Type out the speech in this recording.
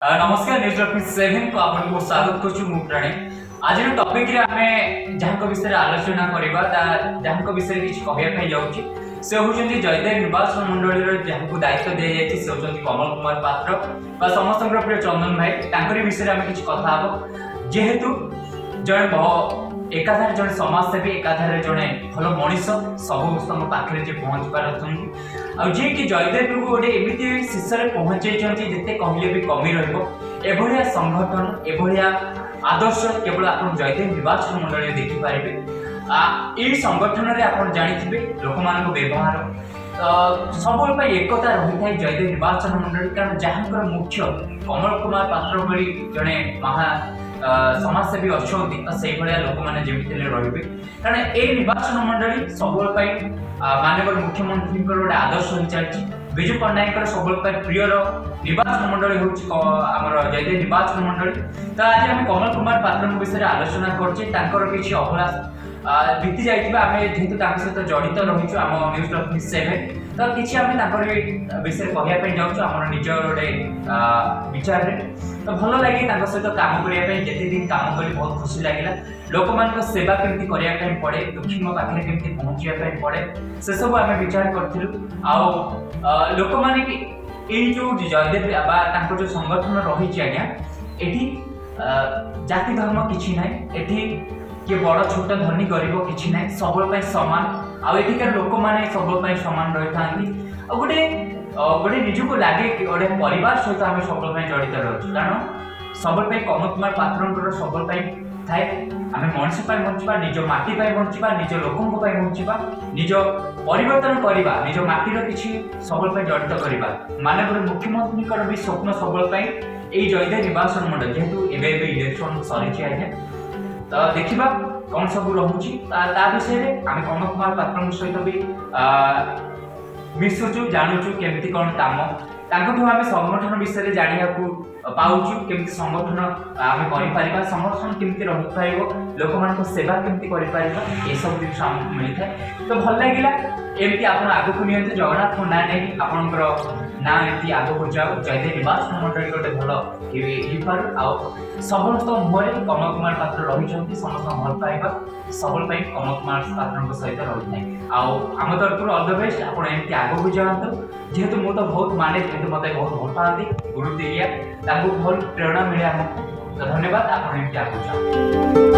नमस्कार news topic 7 को आपन को स्वागत करछु मु प्राणी आज टॉपिक रे हमें जहां विषय रे आलोचना करबा जहां विषय किछ कहया पय जाउची से होचंदी जयदेव निर्वाचन मंडली रे जहां दायित्व दे जायछि से होचंदी कमल कुमार पात्र बा समस्त प्रिय चंदन भाई तांकरी विषय रे हमें किछ कथा हबो जेहेतु जण एकाधारे जड़े समाजसेवी एकाधारे जड़े भल मनीष सब तम पाखे जे पहुँच पार जी कि जयदेव को गोटे एमती शीर्ष में पहुँचे जिते कहले भी कमी रहा संगठन एभलिया आदर्श केवल आप जयदेव निर्वाचन मंडल देखिपारे यही संगठन में आप जानी लोक मान व्यवहार सब एकता रही है जयदेव निर्वाचन मंडल कारण जहाँ मुख्य कमल कुमार पात्र भली जड़े महा समाजसेवी अच्छा से लोक मैंने जमी रे कारण ये निर्वाचन मंडली सब माननीय मुख्यमंत्री गोटे आदर्श हो चलती विजु पट्टनायक सब प्रिय निर्वाचन मंडली होमर जयदेव निर्वाचन मंडली तो आज आम कमल कुमार पात्र विषय आलोचना कर किसी अभलाष बीती जाइए आम जेहेतु सहित जड़ित रही आम न्यूज टॉपिक 7 तो किसी आम विषय कहवाई जाऊँ आम निज गोटे विचार तो भल लगे सहित काम करने जिते दिन काम कर बहुत खुशी लगे लोक मान सेवा केमती करने पड़े दुखी पाखे केमती पहुँचापी पड़े से सब आम विचार करूँ आ लोक मैंने जो जयदेव जो संगठन रही आज्ञा ये जाति धर्म किसी ना ये किए बड़ छोट धनी गरीब किसी ना सब सामान आठिकार लोक मैंने सब सामान रही था गोटे गोटे निजक लगे गोटे परिवार सहित आम सब जड़ित रही कारण सब कमल कुमार पात्र सब थाए आम मनीष बचा निज माटी बचा निज लोकों बचा निज परिवर्तन करवा निज माटीर किसी सब जड़ित करवा माननीय मुख्यमंत्री भी स्वप्न सब यही जयदेव निर्वाचन मंडल जेहेतु एवं इलेक्शन सरी आज्ञा तो देखा कौन सब रोचे विषय आम कमल कुमार पात्र सहित भी मिशुचु जानूचु केमती कौन काम आम संगठन विषय जाना पाऊचु केमती संगठन आम कर संगठन केमती रही पार लोक मान सेवा केमती कर सब जिन आमको मिलता है तो भल लगे एमती आप आग को नि जगन्नाथ को ना नहीं आपंकर ना एमती आग को जाओ जयदेव निर्वाचन मंडल गोटे भल हो समस्त मुहर कमल कुमार पात्र रही समस्त भल पाइबा सब कमल कुमार पात्र सहित रही है आम तरफ ऑल द बेस्ट आप एमती आग को जातु जेहेतु मुझे तो बहुत माने जेहेतु मत बहुत भल पाती गुरु दिया भल प्रेरणा मिले आमको तो धन्यवाद आप एमती आग जाओ।